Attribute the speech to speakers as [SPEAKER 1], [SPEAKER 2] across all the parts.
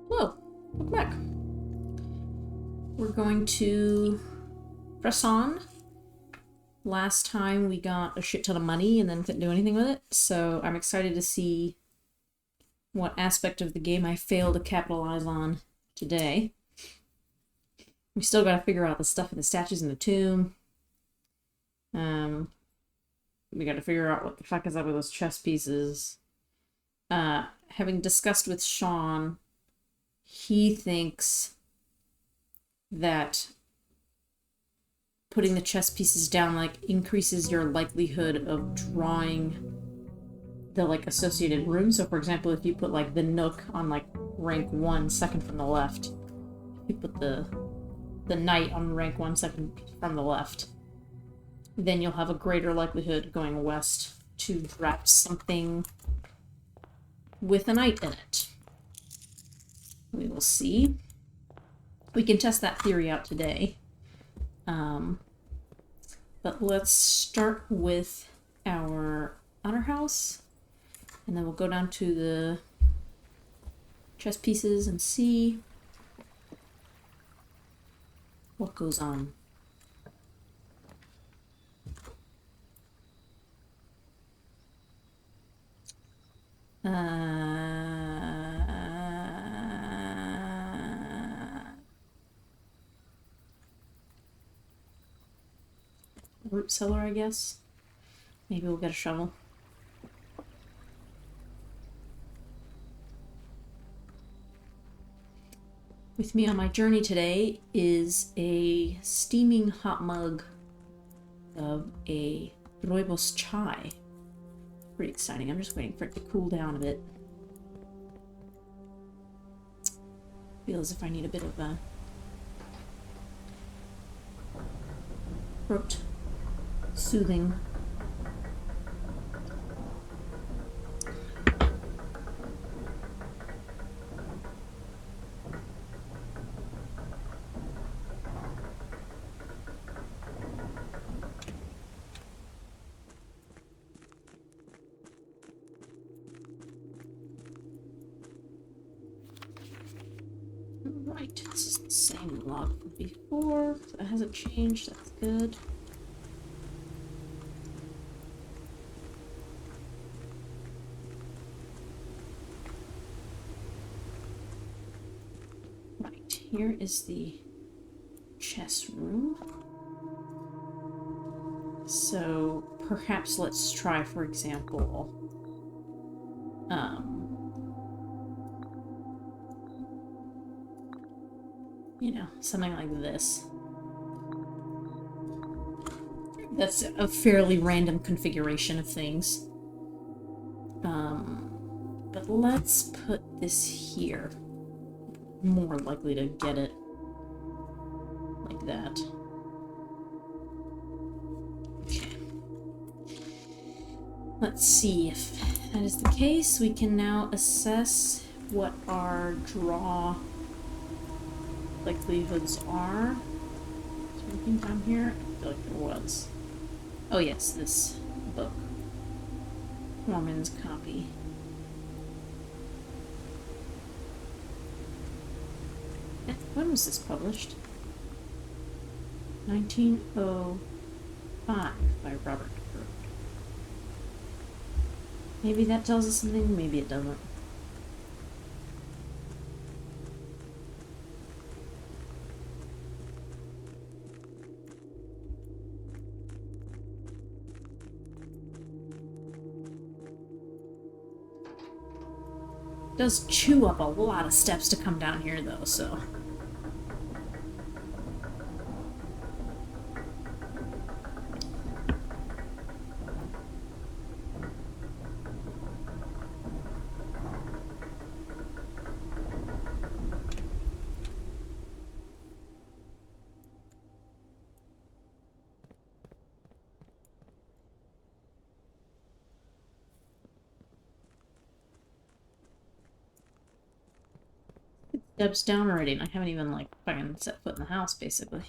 [SPEAKER 1] Hello, welcome back. We're going to press on. Last time we got a shit ton of money and then couldn't do anything with it, so I'm excited to see what aspect of the game I fail to capitalize on today. We still gotta figure out the stuff in the statues in the tomb. We gotta figure out what the fuck is up with those chess pieces. Having discussed with Sean, he thinks that putting the chess pieces down increases your likelihood of drawing the associated room. So for example, if you put the Nook on rank 1 second from the left, if you put the Knight on rank 1 second from the left, then you'll have a greater likelihood of going west to draft something with a knight in it. We will see. We can test that theory out today. But let's start with our honor house, and then we'll go down to the chess pieces and see what goes on. Root cellar, I guess. Maybe we'll get a shovel. With me on my journey today is a steaming hot mug of a rooibos chai. Pretty exciting. I'm just waiting for it to cool down a bit. Feel as if I need a bit of a throat soothing. Right, this is the same log from before. So that hasn't changed, that's good. Right, here is the chess room. So perhaps let's try, for example, you know, something like this. That's a fairly random configuration of things. But let's put this here. More likely to get it like that. Okay. Let's see if that is the case. We can now assess what our draw likelihoods are. Is there anything down here? I feel like there was. Oh yes, this book. Mormon's copy. When was this published? 1905 by Robert Kirk. Maybe that tells us something, maybe it doesn't. It does chew up a lot of steps to come down here though, so. Steps down already, and I haven't even, fucking set foot in the house, basically.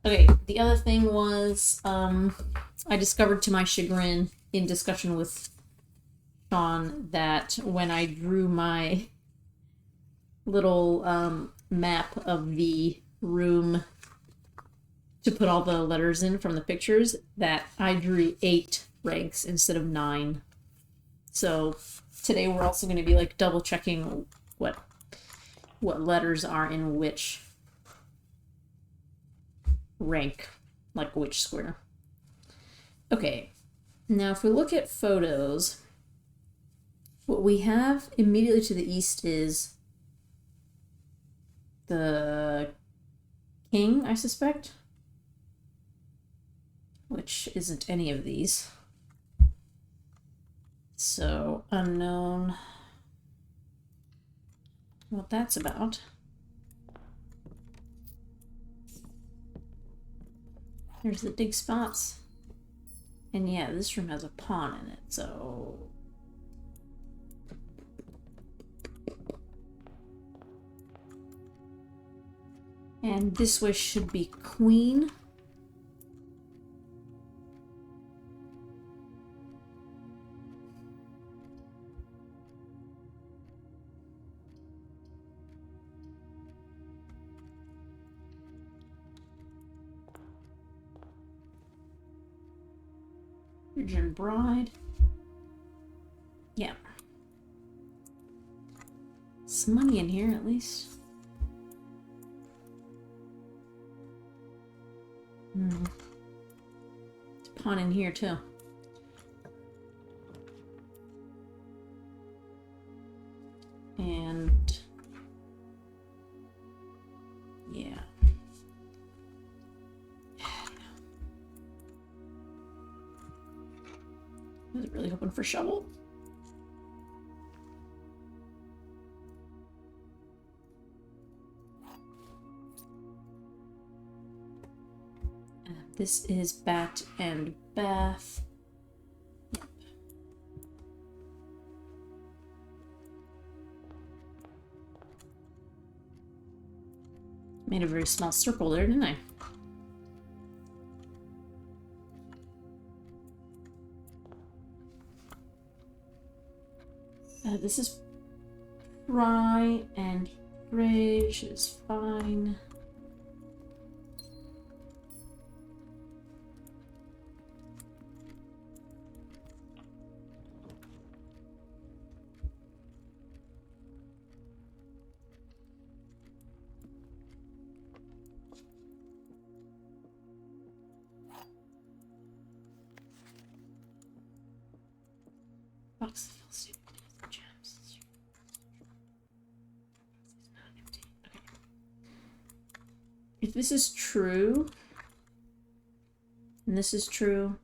[SPEAKER 1] Okay, the other thing was, I discovered to my chagrin, in discussion with Sean that when I drew my little map of the room to put all the letters in from the pictures, that I drew 8 ranks instead of 9. So today we're also going to be like double checking what letters are in which rank, like which square. Okay, now if we look at photos, what we have immediately to the east is the king, I suspect, which isn't any of these. So, unknown what that's about. There's the dig spots. And yeah, this room has a pawn in it, so... And this way should be queen. Virgin bride. Yeah. Some money in here, at least. There's a pawn in here, too. And... yeah. I was really hoping for shovel. This is bat and bath. Yep. Made a very small circle there, didn't I? This is Fry and Rage is fine. Box of gems. Okay. If this is true, and this is true,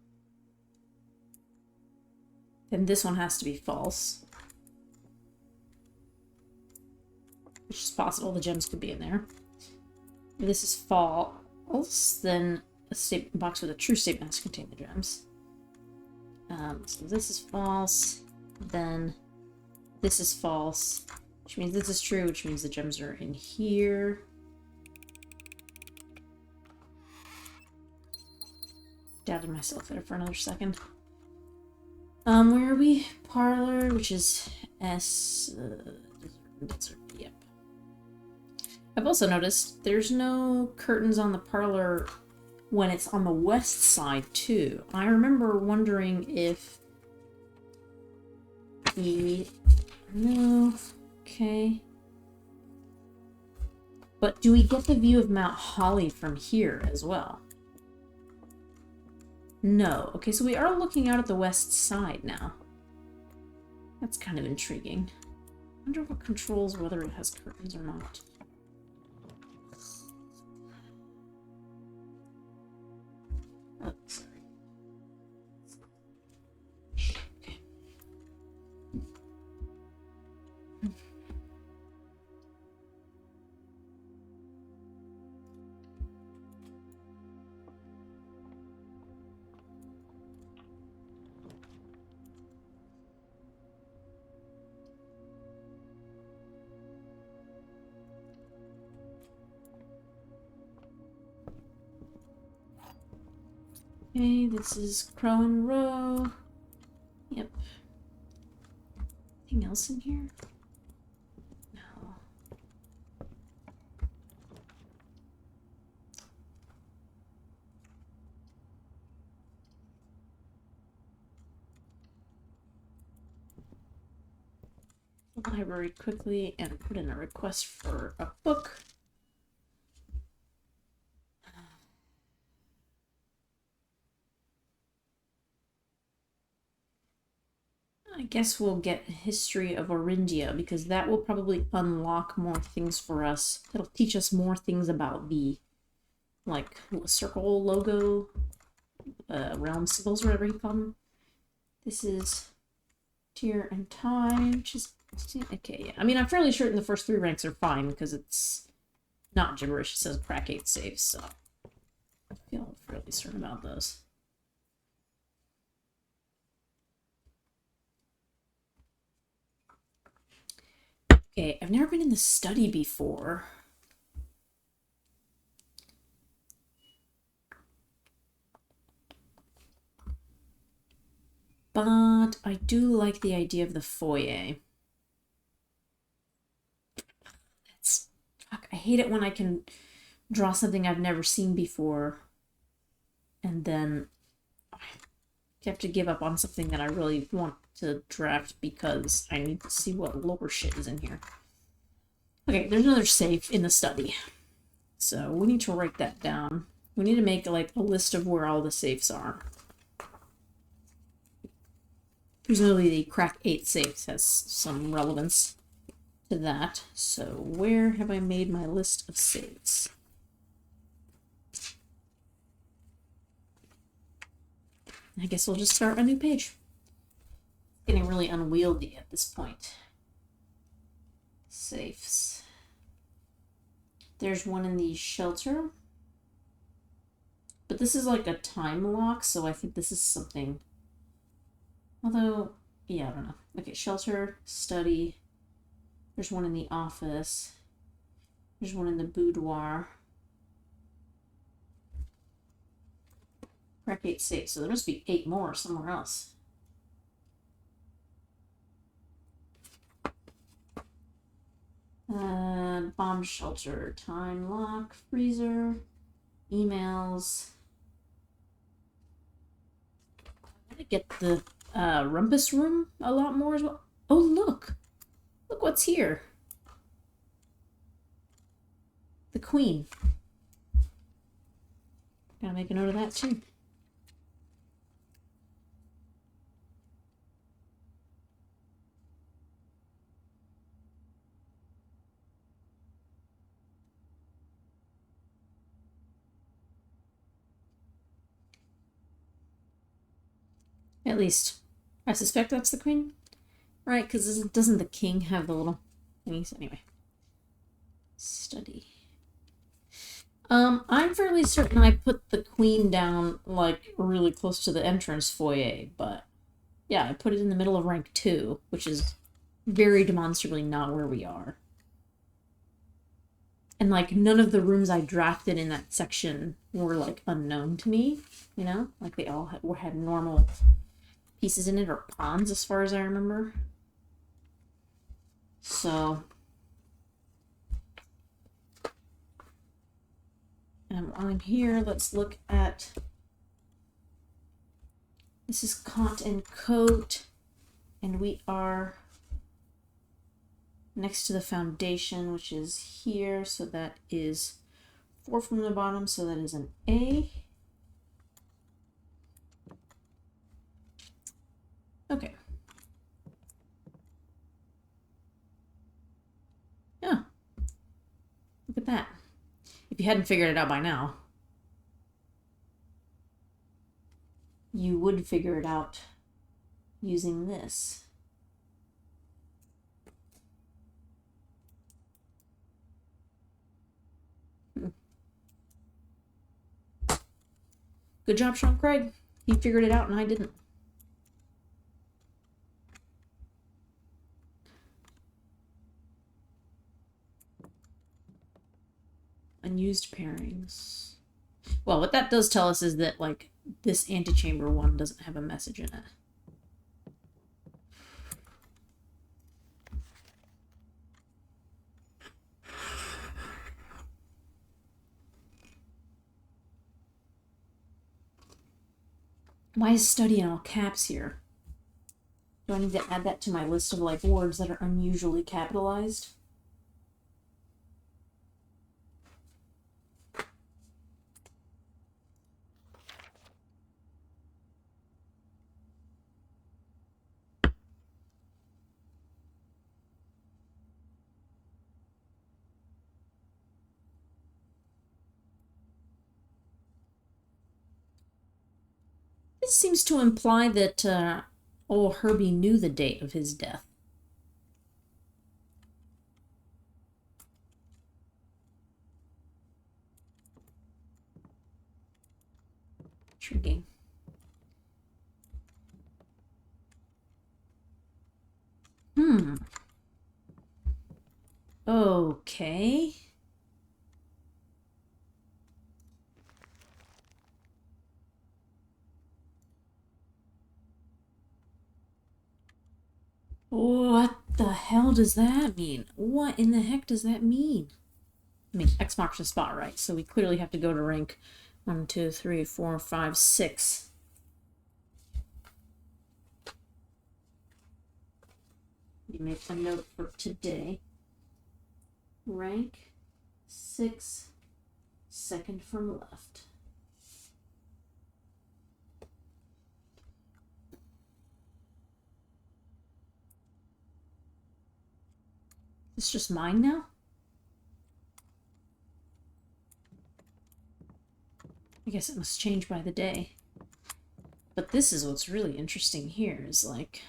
[SPEAKER 1] then this one has to be false. Which is possible, the gems could be in there. If this is false, then a statement box with a true statement has to contain the gems. So this is false, then this is false, which means this is true, which means the gems are in here. Doubted myself there for another second. Where are we? Parlor, which is S. Yep. I've also noticed there's no curtains on the parlor when it's on the west side, too. I remember wondering if no, okay. But do we get the view of Mount Holly from here as well? No. Okay, so we are looking out at the west side now. That's kind of intriguing. I wonder what controls whether it has curtains or not. Oh, sorry. Okay. Okay, this is Crow and Row. Yep. Anything else in here? No. Library quickly and put in a request for a book. I guess we'll get History of Orindia because that will probably unlock more things for us. It'll teach us more things about the, like, circle logo, realm symbols, whatever you call them. This is tier and time, which is okay. Yeah. I mean, I'm fairly certain the first 3 ranks are fine because it's not gibberish. It says crack 8 saves, so I feel fairly certain about those. Okay, I've never been in the study before. But I do like the idea of the foyer. I hate it when I can draw something I've never seen before and then I have to give up on something that I really want to draft because I need to see what lore shit is in here. Okay, there's another safe in the study. So we need to write that down. We need to make like a list of where all the safes are. Presumably the crack 8 safes has some relevance to that. So where have I made my list of saves? I guess we'll just start a new page. Getting really unwieldy at this point. Safes. There's one in the shelter. But this is like a time lock, so I think this is something. Although, yeah, I don't know. Okay, shelter, study. There's one in the office. There's one in the boudoir. Crack 8 safe, so there must be 8 more somewhere else. Bomb shelter, time lock, freezer, emails. I'm gonna get the rumpus room a lot more as well. Oh, look! Look what's here. The queen. Gotta make a note of that too. At least, I suspect that's the queen. Right, because doesn't the king have the little thingies? Anyway. Study. I'm fairly certain I put the queen down, like, really close to the entrance foyer, but yeah, I put it in the middle of rank 2, which is very demonstrably not where we are. And, like, none of the rooms I drafted in that section were, like, unknown to me, you know? Like, they all had normal pieces in it, or pawns, as far as I remember. So, and while I'm here, let's look at, this is Kant and Coat, and we are next to the foundation, which is here, so that is 4 from the bottom, so that is an A. Okay. Yeah. Look at that. If you hadn't figured it out by now, you would figure it out using this. Good job, Sean Craig. He figured it out and I didn't. Unused pairings. Well, what that does tell us is that, like, this antechamber one doesn't have a message in it. Why is study in all caps here? Do I need to add that to my list of like words that are unusually capitalized? This seems to imply that old Herbie knew the date of his death. Intriguing. Okay. What the hell does that mean? What in the heck does that mean? I mean, X marks the spot, right? So we clearly have to go to rank 1, 2, 3, 4, 5, 6. You make a note for today. Rank 6, second from left. It's just mine now? I guess it must change by the day. But this is what's really interesting here, is like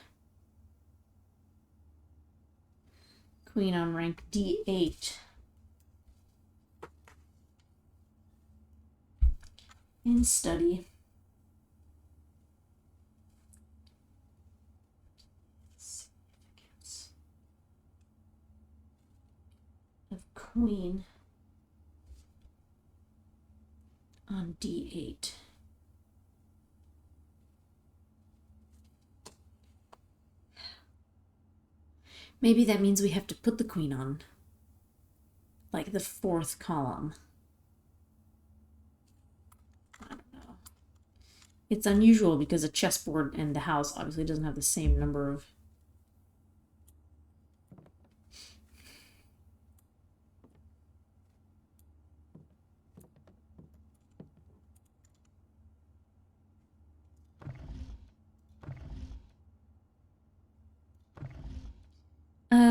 [SPEAKER 1] Queen on rank D8. In study. Significance of Queen on D8. Maybe that means we have to put the queen on, like, the 4th column. I don't know. It's unusual because a chessboard and the house obviously doesn't have the same number of...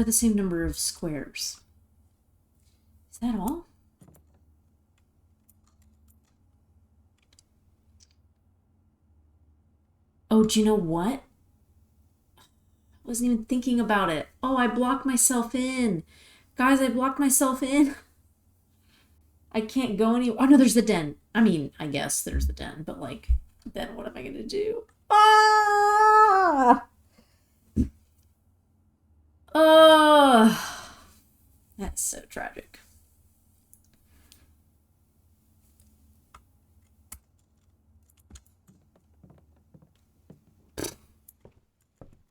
[SPEAKER 1] the same number of squares. Is that all? Oh, do you know what? I wasn't even thinking about it. Oh, I blocked myself in. Guys, I blocked myself in. I can't go anywhere. Oh, no, there's the den. I mean, I guess there's the den, but, like, then what am I going to do? Ah! Oh, that's so tragic.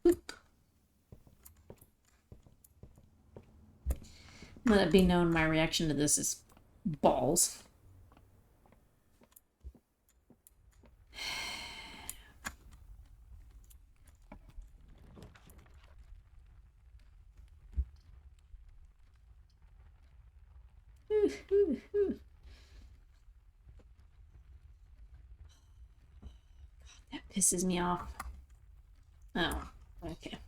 [SPEAKER 1] Oop. Let it be known my reaction to this is balls. That pisses me off. Oh, okay.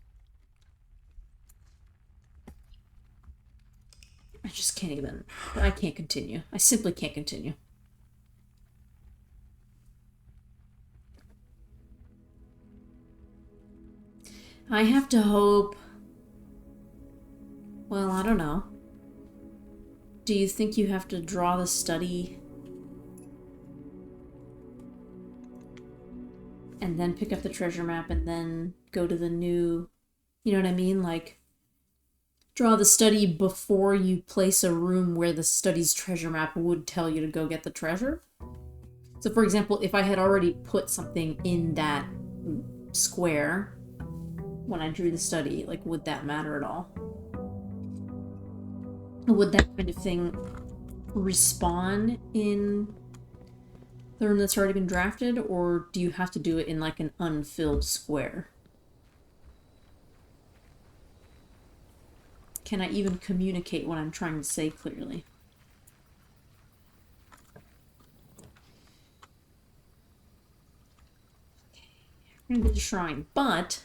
[SPEAKER 1] I just can't even. I can't continue. I simply can't continue. I have to hope. Well, I don't know. Do you think you have to draw the study and then pick up the treasure map and then go to the new, you know what I mean? Like, draw the study before you place a room where the study's treasure map would tell you to go get the treasure? So, for example, if I had already put something in that square when I drew the study, like, would that matter at all? Would that kind of thing respawn in the room that's already been drafted, or do you have to do it in like an unfilled square? Can I even communicate what I'm trying to say clearly? We're gonna get the shrine, but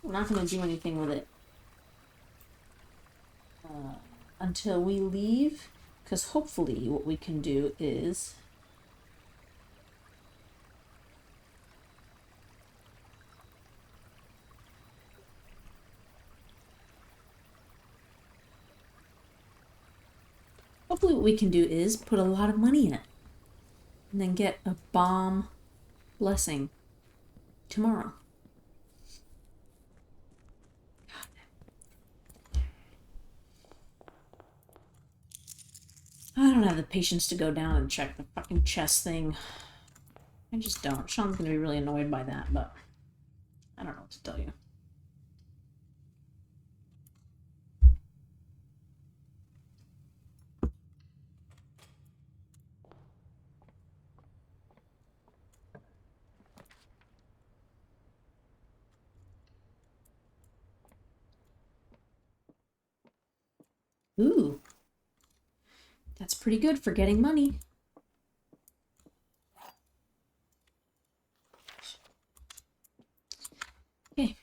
[SPEAKER 1] we're not gonna do anything with it until we leave, because hopefully what we can do is put a lot of money in it and then get a bomb blessing tomorrow. I don't have the patience to go down and check the fucking chest thing. I just don't. Sean's gonna be really annoyed by that, but I don't know what to tell you. Ooh. That's pretty good for getting money. Okay.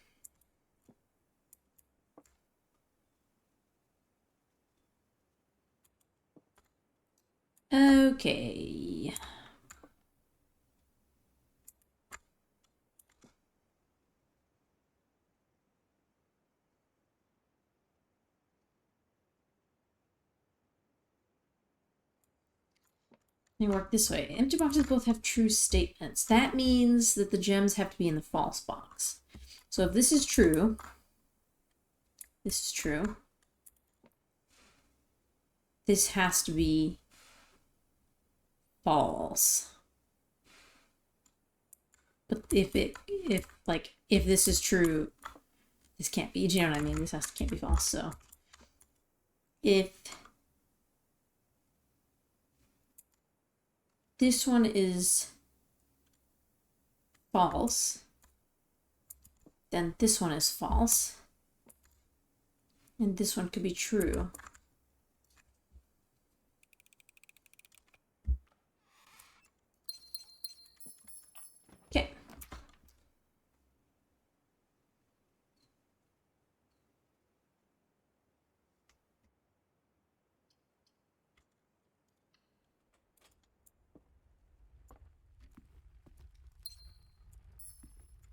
[SPEAKER 1] Okay. They work this way. Empty boxes both have true statements. That means that the gems have to be in the false box. So if this is true, this has to be false. But if this is true, this can't be. Do you know what I mean? This can't be false. So if this one is false, then this one is false, and this one could be true. Okay.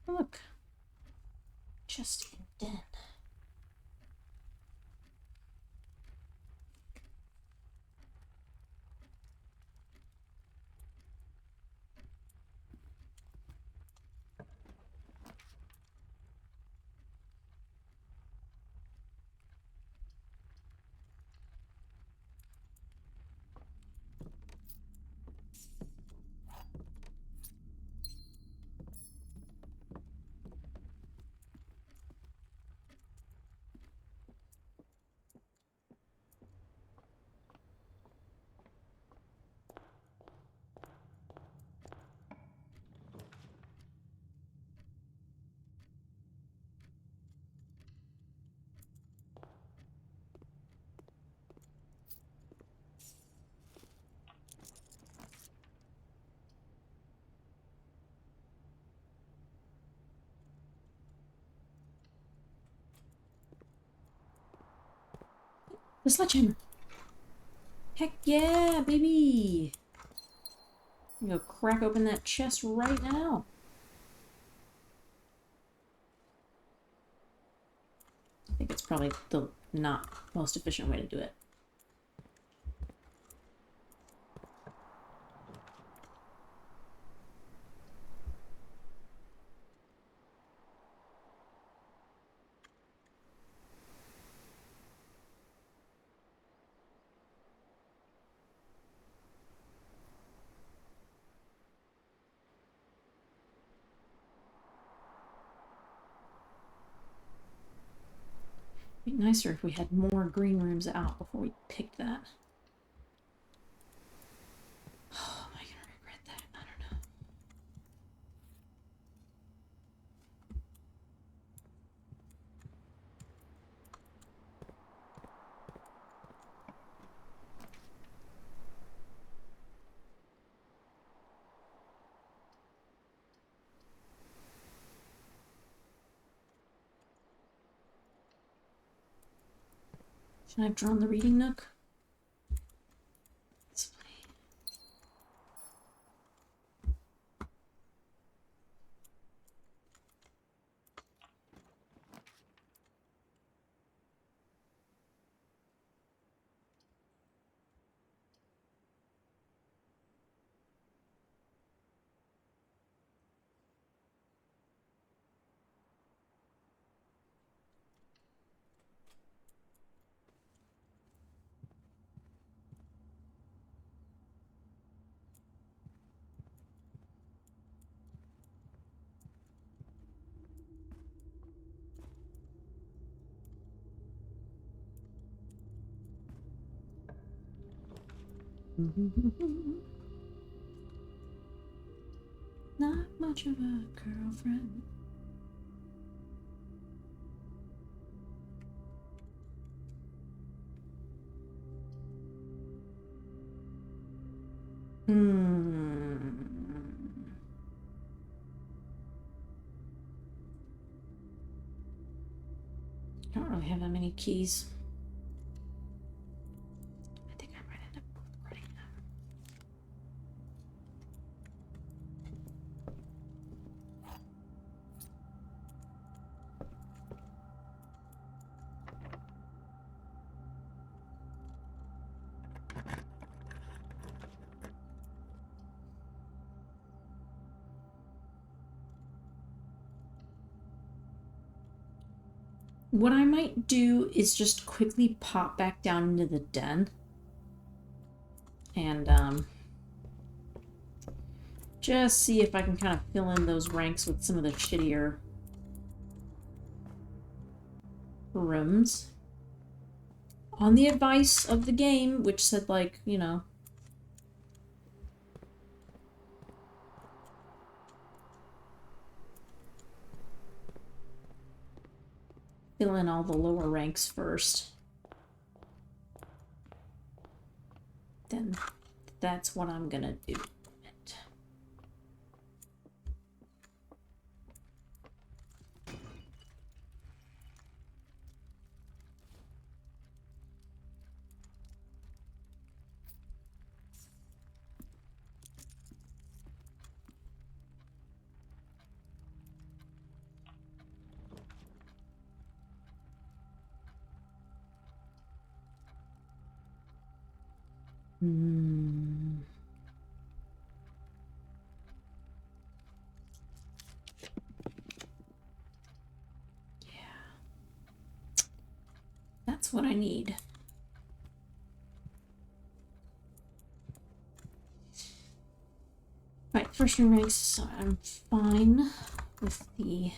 [SPEAKER 1] Look. Just in den. The sledgehammer. Heck yeah, baby! I'm gonna go crack open that chest right now. I think it's probably the not most efficient way to do it. It'd be nicer if we had more green rooms out before we picked that. Oh my I've drawn the reading nook. Not much of a girlfriend. I don't really have that many keys. I think I might end up recording them. What I might do is just quickly pop back down into the den and just see if I can kind of fill in those ranks with some of the shittier rooms. On the advice of the game, which said, like, you know, fill in all the lower ranks first. Then that's what I'm gonna do. Yeah. That's what I need. Right, first room ranks, so I'm fine with the...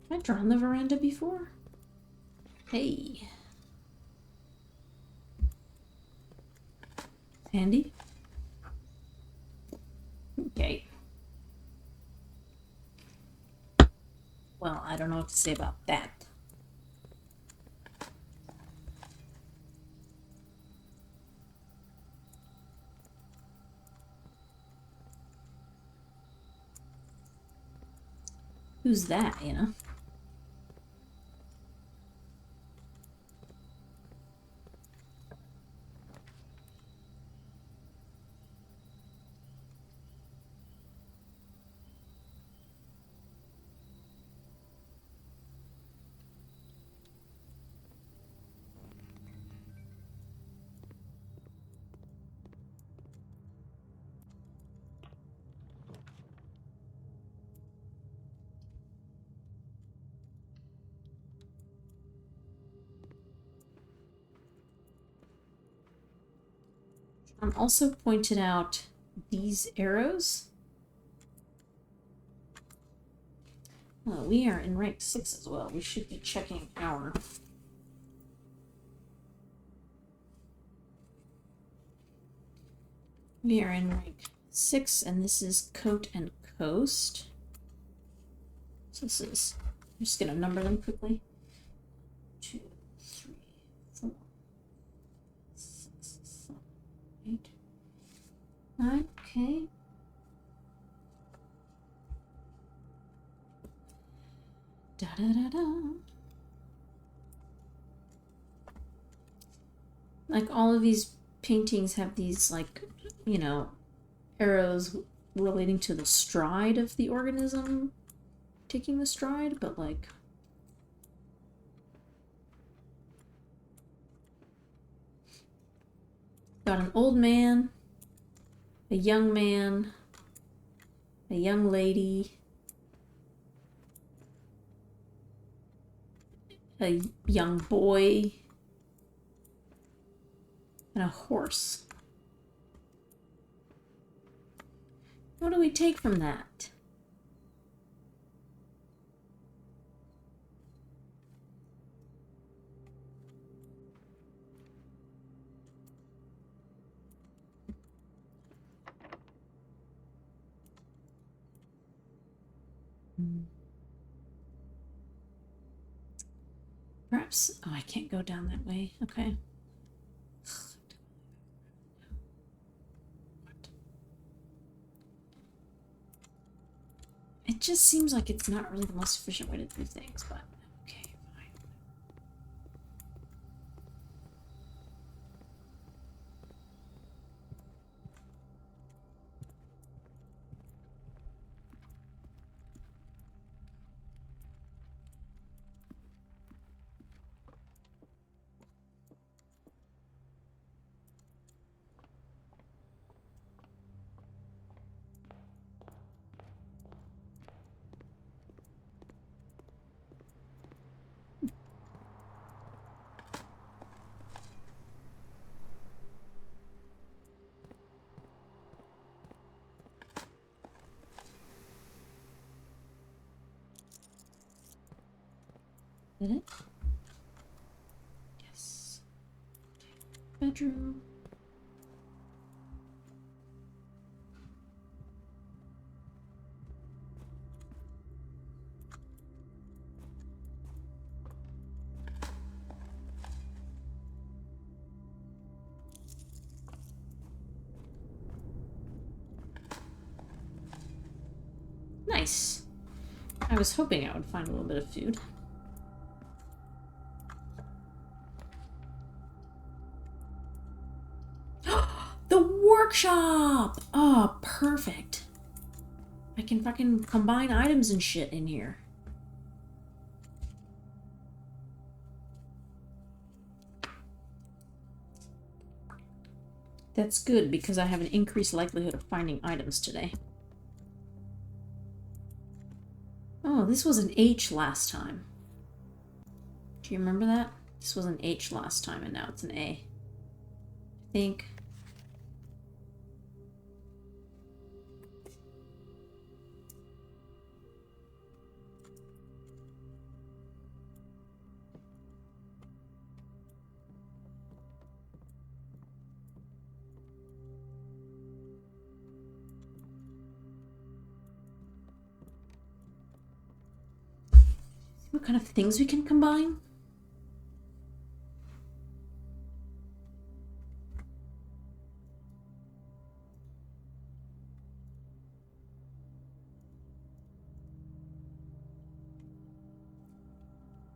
[SPEAKER 1] Have I drawn the veranda before? Hey. Handy? Okay. Well, I don't know what to say about that. Who's that, you know? Also pointed out these arrows. Well, we are in rank 6 as well. We should be checking our... We are in rank 6, and this is Coat and Coast. So this is, I'm just gonna number them quickly. 2, 3, 4, 6, 7, 8, 9. Okay. Da da da da. Like all of these paintings have these, like, you know, arrows relating to the stride of the organism taking the stride, but like got an old man, a young man, a young lady, a young boy, and a horse. What do we take from that? Perhaps, oh, I can't go down that way. Okay. It just seems like it's not really the most efficient way to do things, but okay, fine. Did it? Yes. Bedroom. Nice. I was hoping I would find a little bit of food. The workshop! Oh, perfect. I can fucking combine items and shit in here. That's good, because I have an increased likelihood of finding items today. Oh, this was an H last time. Do you remember that? This was an H last time, and now it's an A. I think. What kind of things we can combine?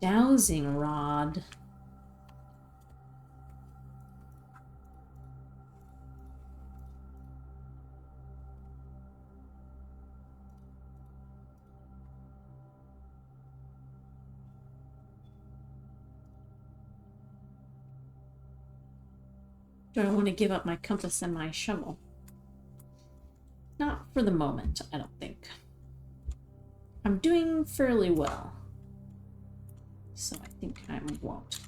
[SPEAKER 1] Dowsing rod. Do I want to give up my compass and my shovel? Not for the moment, I don't think. I'm doing fairly well, so I think I won't.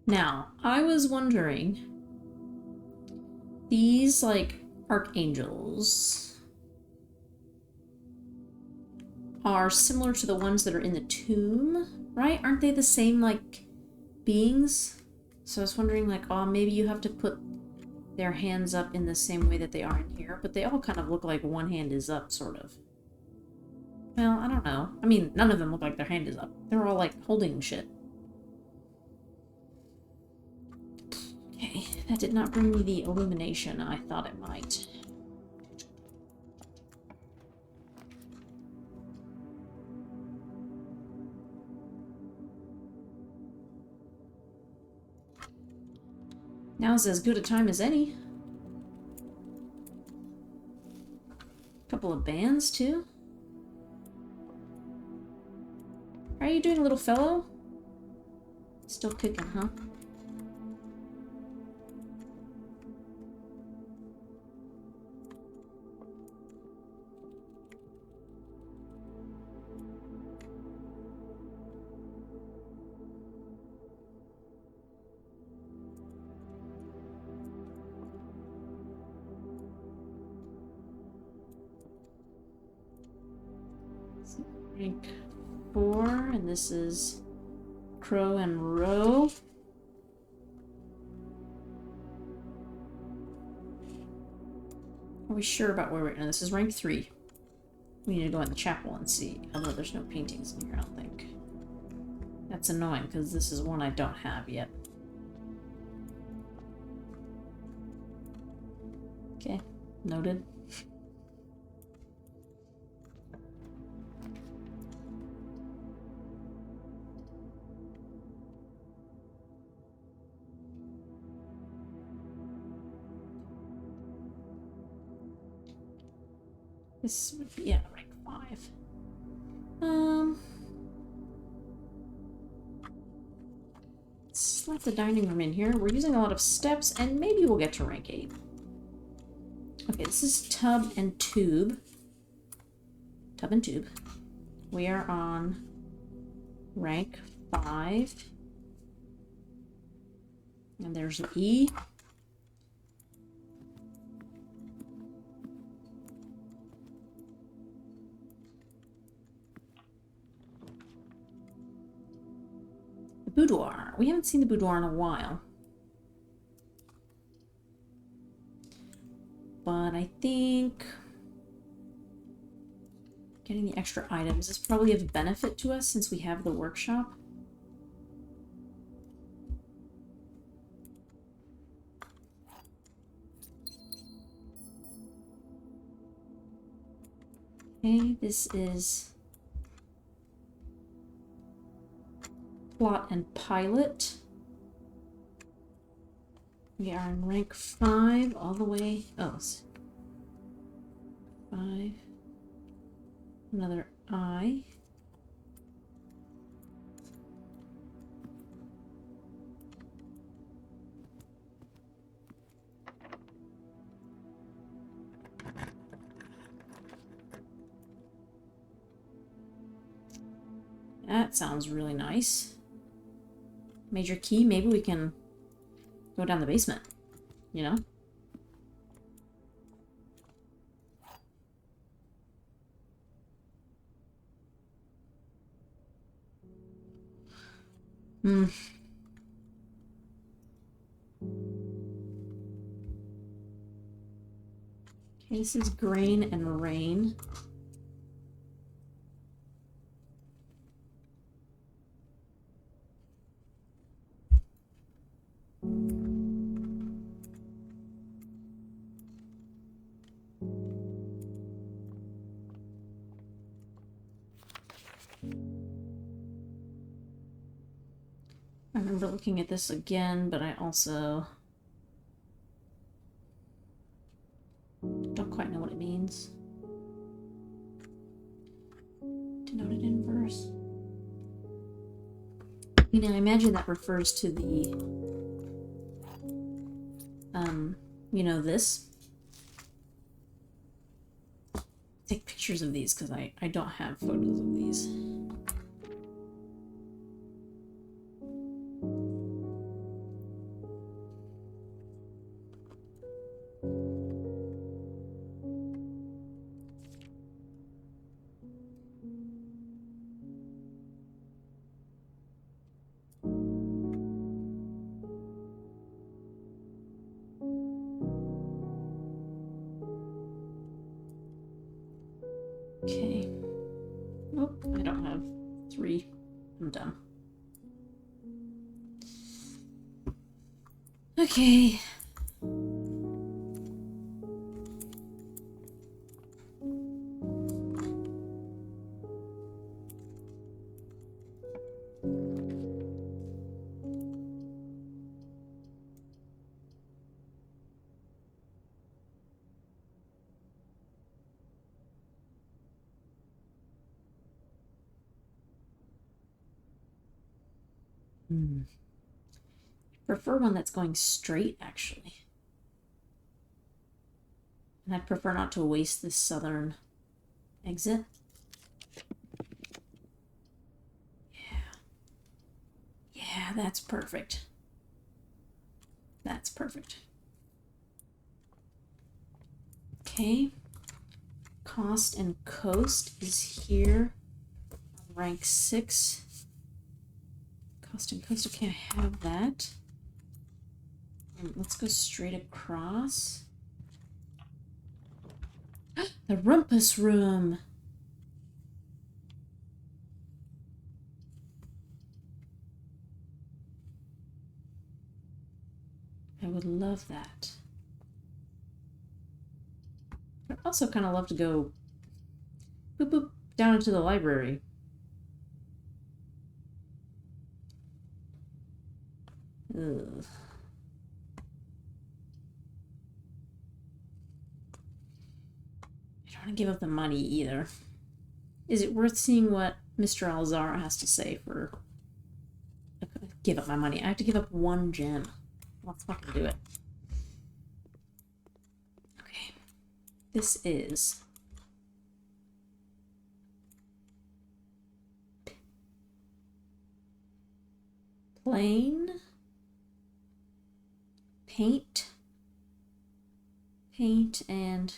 [SPEAKER 1] Now, I was wondering, these, like, archangels are similar to the ones that are in the tomb, right? Aren't they the same, like, beings? So I was wondering, like, oh, maybe you have to put their hands up in the same way that they are in here, but they all kind of look like one hand is up, sort of. Well, I don't know. I mean, none of them look like their hand is up. They're all, like, holding shit. Okay, that did not bring me the illumination I thought it might. Now's as good a time as any. Couple of bands, too. How are you doing, little fellow? Still kicking, huh? Rank 4, and this is Crow and Row. Are we sure about where we're in? This is rank 3. We need to go in the chapel and see. Although there's no paintings in here, I don't think. That's annoying, because this is one I don't have yet. Okay, noted. This would be, yeah, rank 5. Let's let the dining room in here. We're using a lot of steps, and maybe we'll get to rank 8. Okay, this is tub and tube. Tub and tube. We are on rank 5. And there's an E. The boudoir. We haven't seen the boudoir in a while. But I think getting the extra items is probably of benefit to us since we have the workshop. Okay, this is plot and pilot. We are in rank 5 all the way. Oh, 5. Another I. That sounds really nice. Major key, maybe we can go down the basement, you know? Hmm. Okay, this is grain and rain. I remember looking at this again, but I also don't quite know what it means. Denoted inverse. You know, I imagine that refers to the, you know, this. Take pictures of these because I don't have photos of these. Okay. Prefer one that's going straight, actually. And I'd prefer not to waste this southern exit. Yeah, that's perfect. That's perfect. Okay. Cost and coast is here. Rank 6. Cost and coast, okay, I have that. Let's go straight across. The rumpus room. I would love that. I'd also kind of love to go boop boop down into the library. Ugh. I don't want to give up the money either. Is it worth seeing what Mr. Alzara has to say for... Give up my money. I have to give up 1 gem. Let's fucking do it. Okay. This is... plain... paint... and...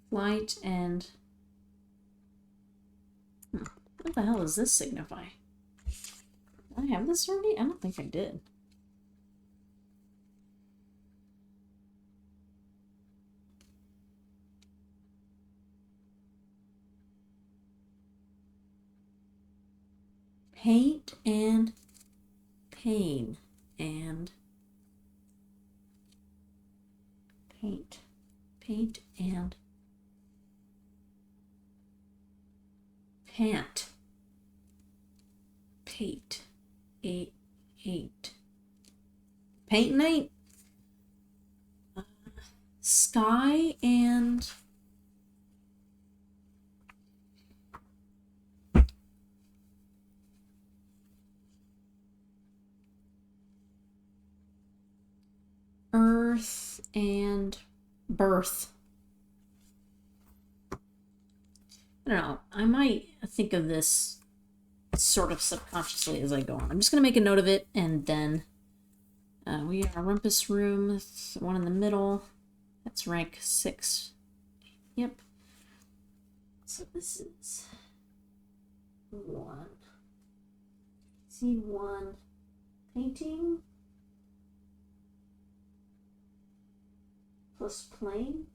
[SPEAKER 1] flight and... What the hell does this signify? Did I have this already? I don't think I did. Paint and pain and paint. Paint and pant. Paint. 8. Paint night. Sky and earth and birth. I don't know. I might think of this sort of subconsciously as I go on. I'm just going to make a note of it, and then we have a rumpus room, the one in the middle. That's rank 6. Yep. So this is 1. C1 painting plus plain.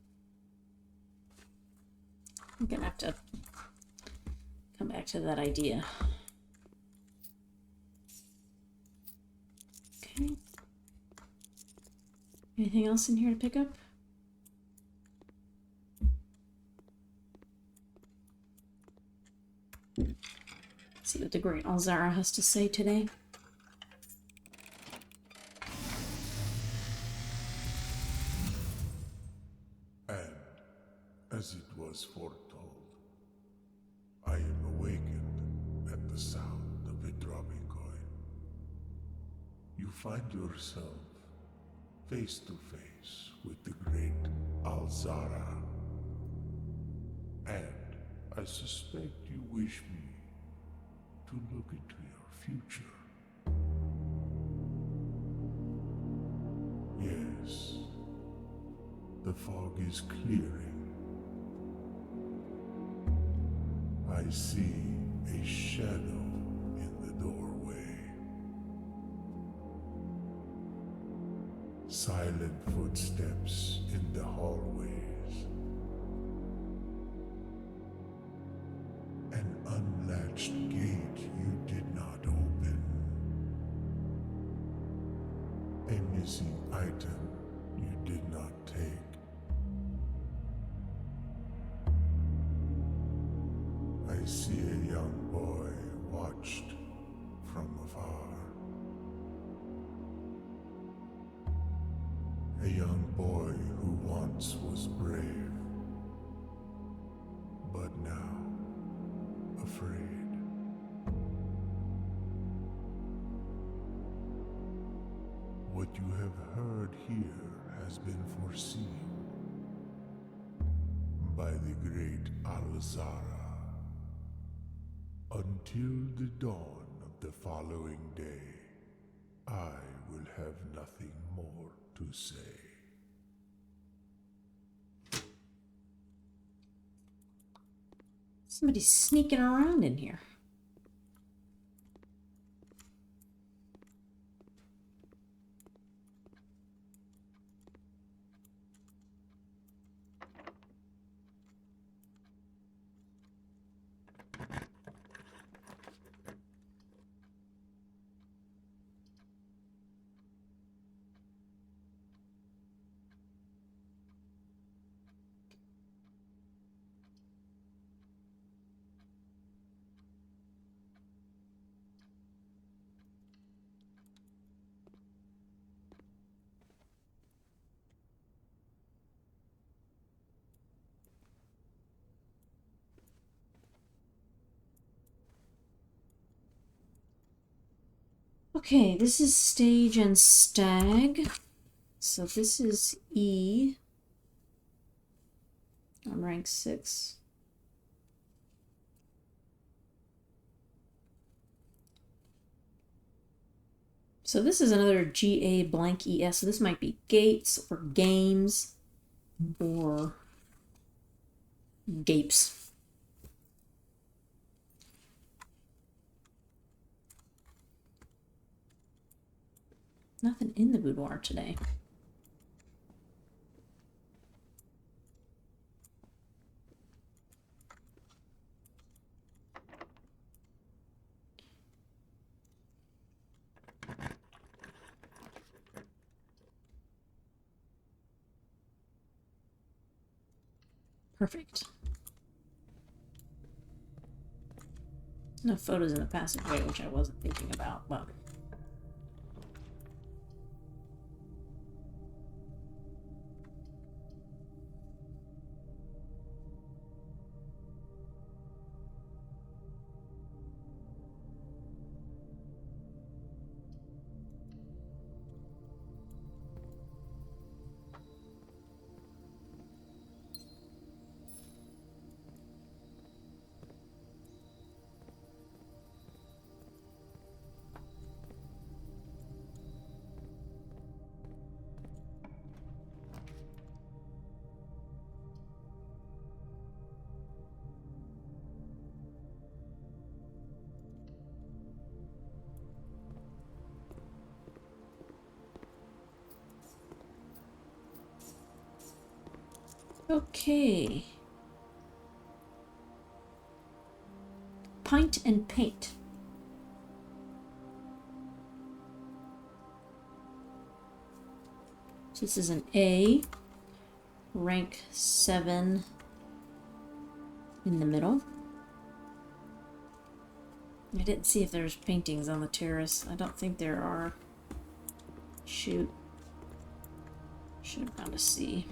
[SPEAKER 1] I'm gonna have to come back to that idea. Okay. Anything else in here to pick up? Let's see what the great Alzara has to say today.
[SPEAKER 2] And as it was foretold, I am awakened at the sound of a dropping coin. You find yourself face to face with the great Alzara. And I suspect you wish me to look into your future. Yes, the fog is clearing. I see a shadow in the doorway. Silent footsteps in the hallways. An unlatched gate you did not open. missing item you did not take. I see a young boy watched from afar. A young boy who once was brave, but now afraid. What you have heard here has been foreseen by the great Alzara. Until the dawn of the following day, I will have nothing more to say.
[SPEAKER 1] Somebody's sneaking around in here. Okay, this is stage and stag. So this is E. I'm rank 6. So this is another GA blank ES. So this might be gates or games or gapes. Nothing in the boudoir today. Perfect. No photos in the passageway, which I wasn't thinking about, but... Okay. Pint and paint. So this is an A, rank 7 in the middle. I didn't see if there's paintings on the terrace. I don't think there are. Shoot. Should have found a C.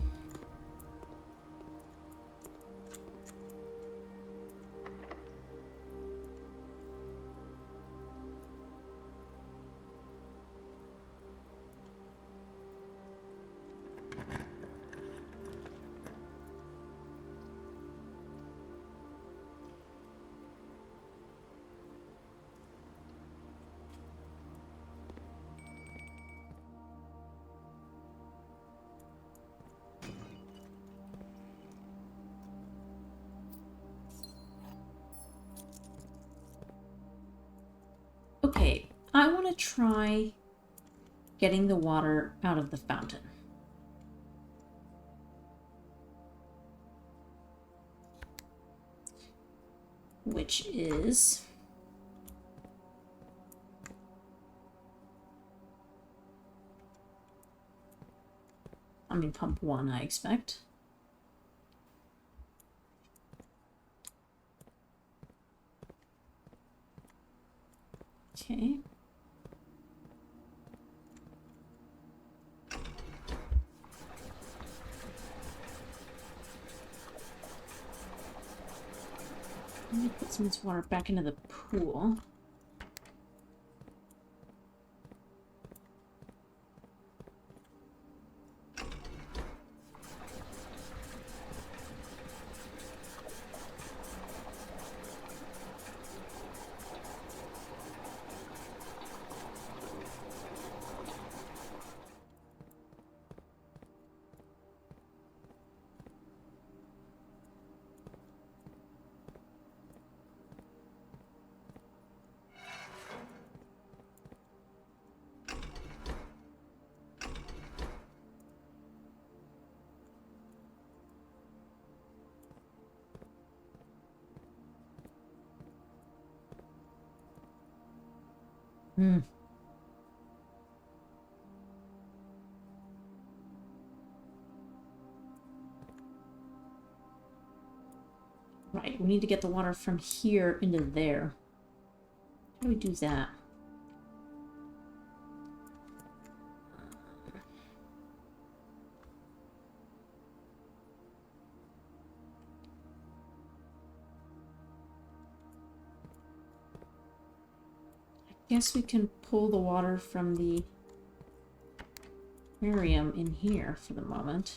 [SPEAKER 1] Okay, I want to try getting the water out of the fountain. Which is... I mean, pump 1, I expect. Okay. Let me put some of this water back into the pool. Hmm. Right, we need to get the water from here into there. How do we do that? I guess we can pull the water from the aquarium in here for the moment.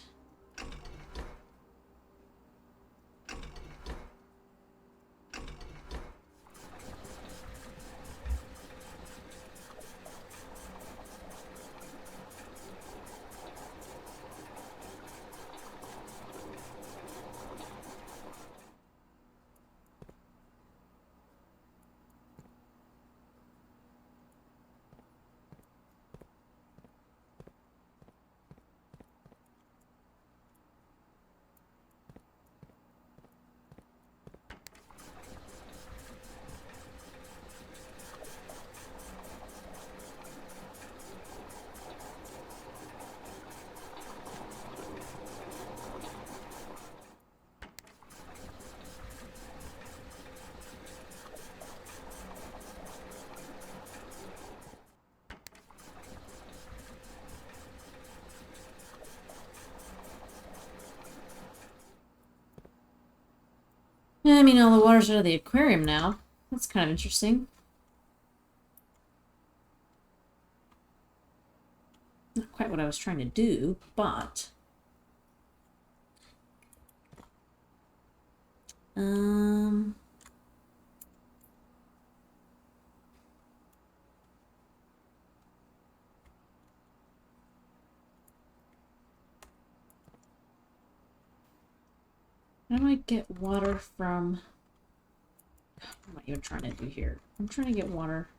[SPEAKER 1] Yeah, I mean, all the water's out of the aquarium now. That's kind of interesting. Not quite what I was trying to do, but... How do I get water from... What am I even trying to do here? I'm trying to get water...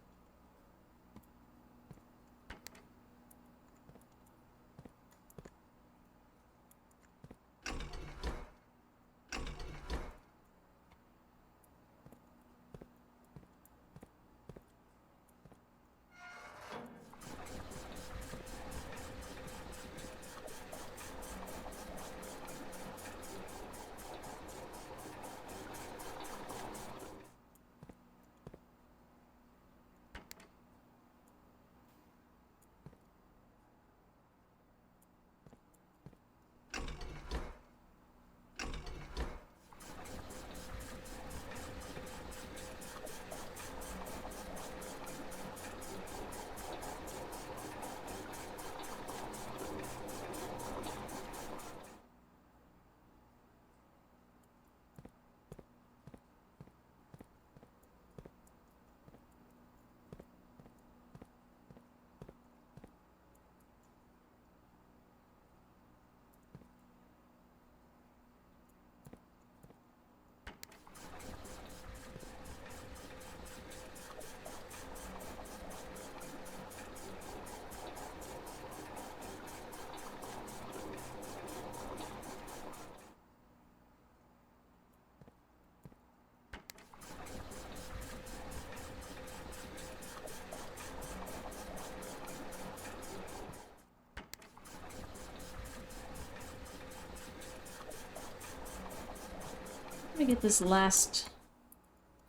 [SPEAKER 1] to get this last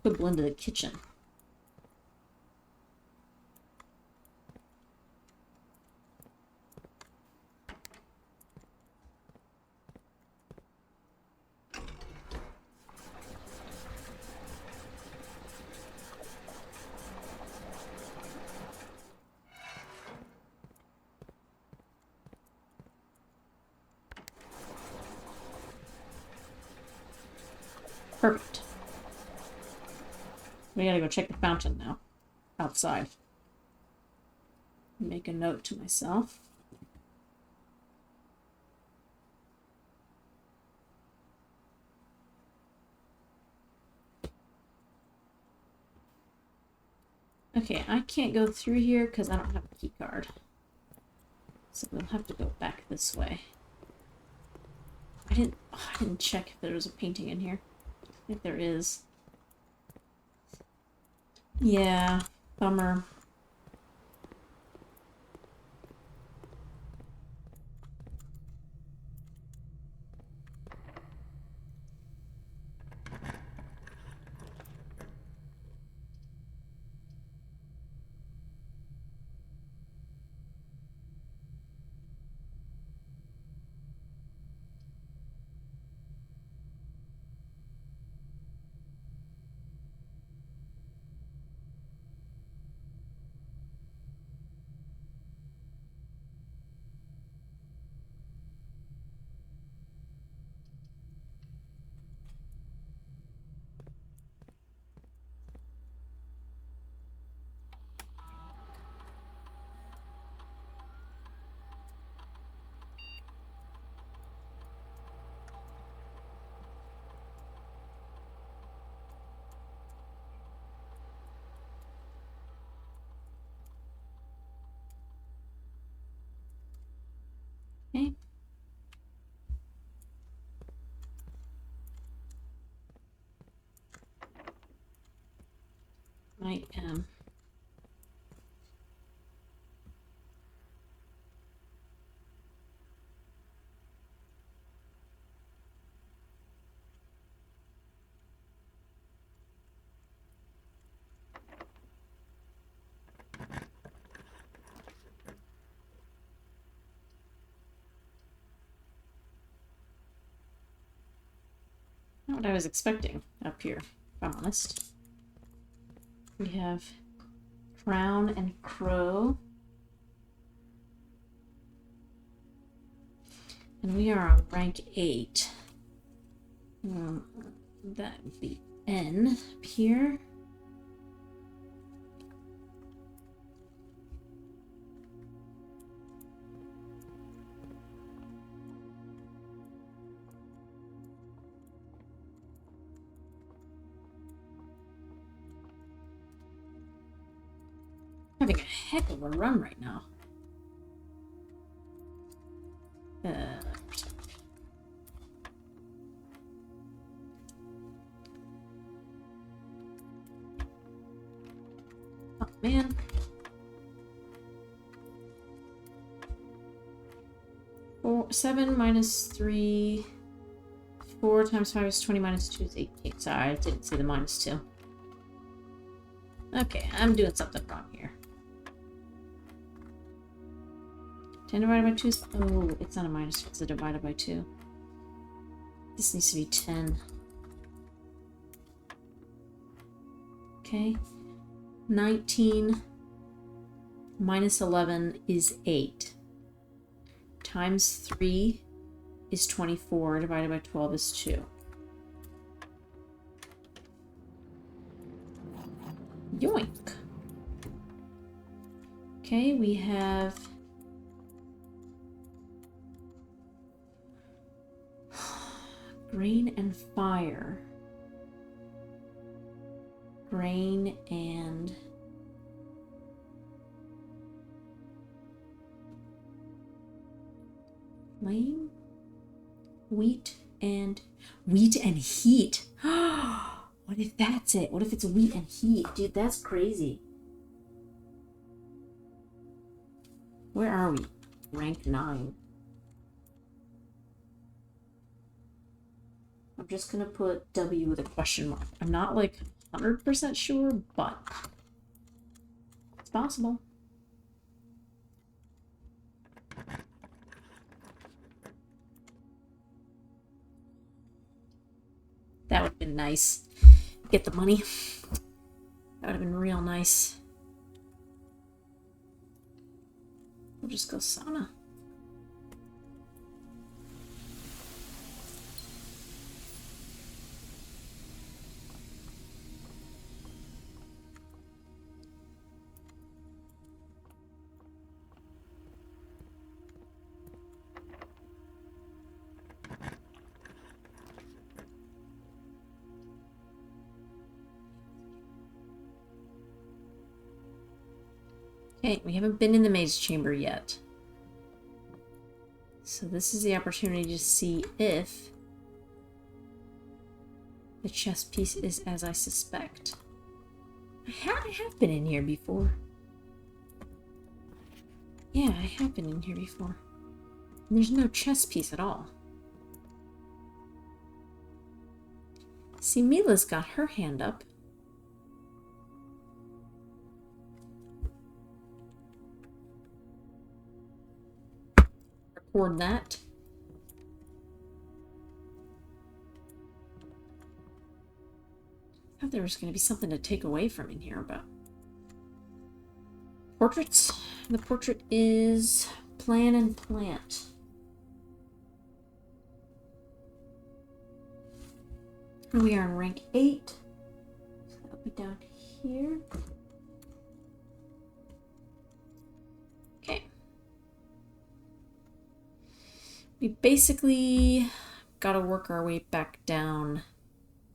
[SPEAKER 1] quibble into the kitchen. Perfect. We gotta go check the fountain now. Outside. Make a note to myself. Okay, I can't go through here because I don't have a key card. So we'll have to go back this way. I didn't check if there was a painting in here. I think there is. Yeah, bummer. Okay. I am. Not what I was expecting up here, if I'm honest. We have Crown and Crow. And we are on rank 8. That would be N up here. Having a heck of a run right now. Oh man. Seven minus 3. 4 times 5 is 20 minus 2 is 18. Sorry, I didn't see the minus 2. Okay, I'm doing something wrong here. 10 divided by 2 is... Oh, it's not a minus 2, it's a divided by 2. This needs to be 10. Okay. 19 minus 11 is 8. Times 3 is 24. Divided by 12 is 2. Yoink. Okay, we have... Grain and fire. Grain and... flame? Wheat and heat. What if that's it? What if it's wheat and heat? Dude, that's crazy. Where are we? Rank 9. I'm just gonna put W with a question mark. I'm not like 100% sure, but it's possible. That would have been nice. Get the money. That would have been real nice. We'll just go sauna. Okay, we haven't been in the maze chamber yet. So this is the opportunity to see if the chess piece is as I suspect. I have been in here before. Yeah, I have been in here before. And there's no chess piece at all. See, Mila's got her hand up. Record that. I thought there was going to be something to take away from in here, but... Portraits. The portrait is Plan and Plant. We are in rank 8. So that'll be down here. Okay. We basically gotta work our way back down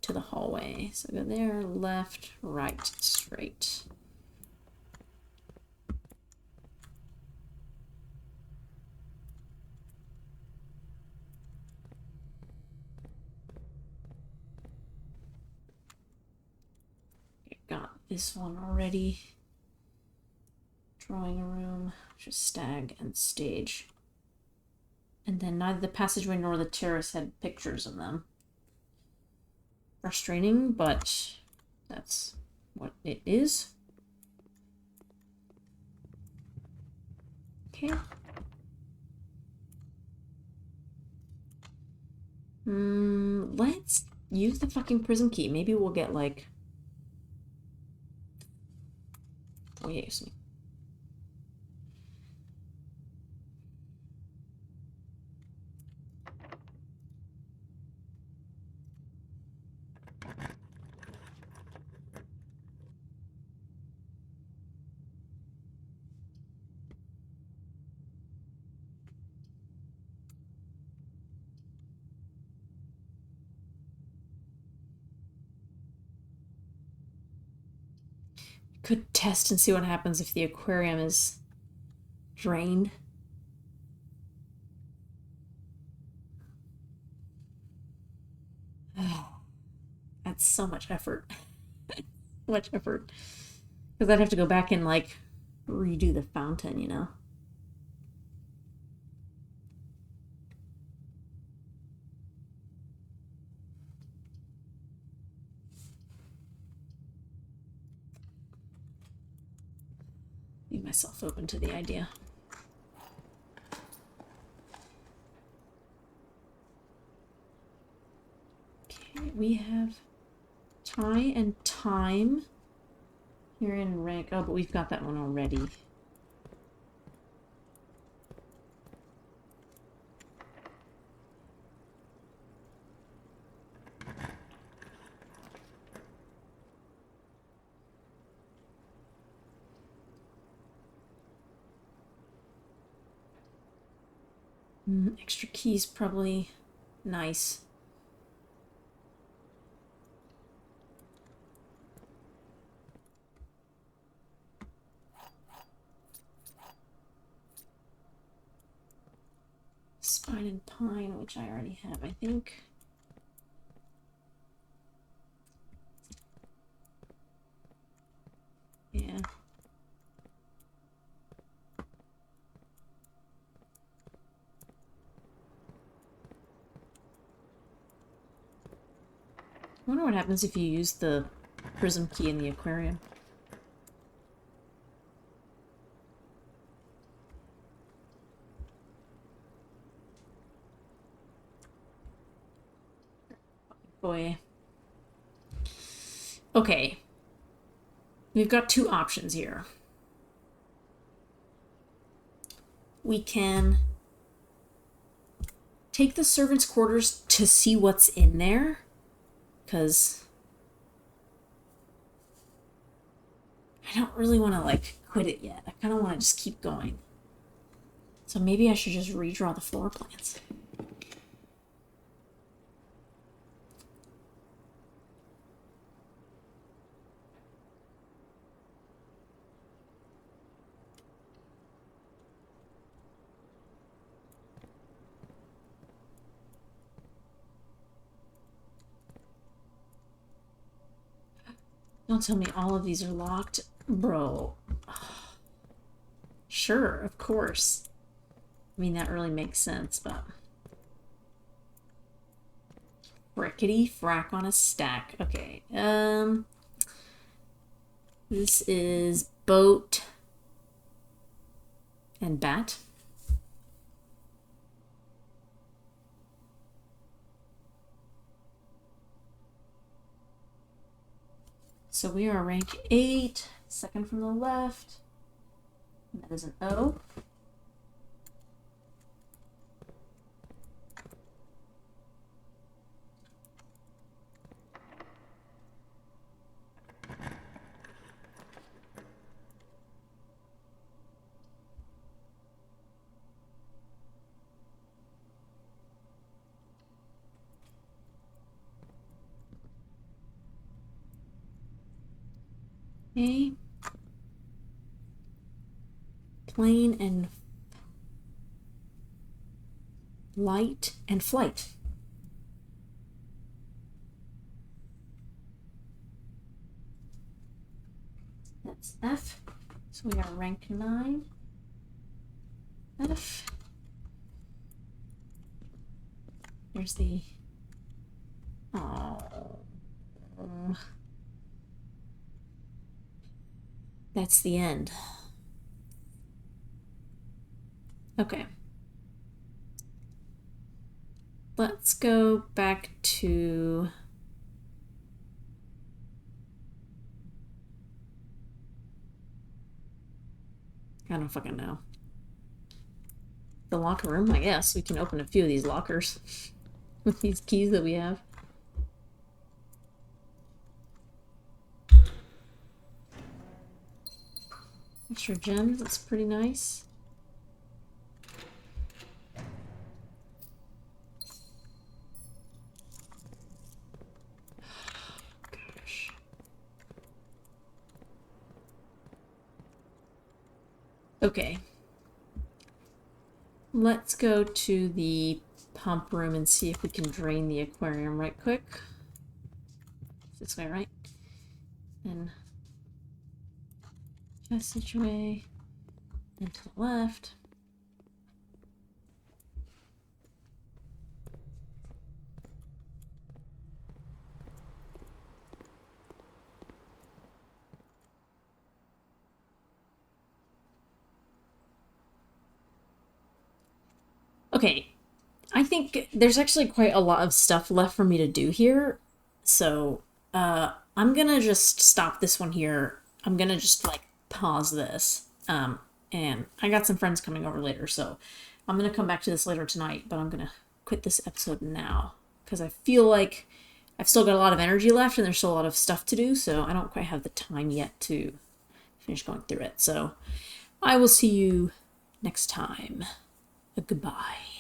[SPEAKER 1] to the hallway. So go there, left, right, straight. Got this one already. Drawing room, just stag and stage. And then neither the passageway nor the terrace had pictures in them. Frustrating, but that's what it is. Okay. Let's use the fucking prism key. Maybe we'll get like... Oh yeah, excuse me. Could test and see what happens if the aquarium is drained. That's so much effort. Much effort. Because I'd have to go back and like redo the fountain, you know? Leave myself open to the idea. Okay, we have tie and time here in rank. Oh, but we've got that one already. Extra keys probably nice. Spine and pine, which I already have, I think. Yeah. wonder what happens if you use the prism key in the aquarium. Boy. Okay. We've got two options here. We can take the servants' quarters to see what's in there, because I don't really want to, like, quit it yet. I kind of want to just keep going. So maybe I should just redraw the floor plans. Don't tell me all of these are locked. Bro. Sure, of course. I mean, that really makes sense, but... Frickety frack on a stack. Okay, this is boat and bat. So we are rank 8, second from the left. And that is an O. Okay. Plane and light and flight. That's F. So we are rank 9. F. There's the... Oh. That's the end. Okay. Let's go back to... I don't fucking know. The locker room, I guess. We can open a few of these lockers with these keys that we have. Extra gems, that's pretty nice. Gosh. Okay. Let's go to the pump room and see if we can drain the aquarium right quick. This way, right? And passageway, and to the left. Okay, I think there's actually quite a lot of stuff left for me to do here, so I'm gonna just stop this one here. I'm gonna just, like, pause this. And I got some friends coming over later, so I'm gonna come back to this later tonight, but I'm gonna quit this episode now because I feel like I've still got a lot of energy left and there's still a lot of stuff to do, so I don't quite have the time yet to finish going through it. So I will see you next time. Goodbye.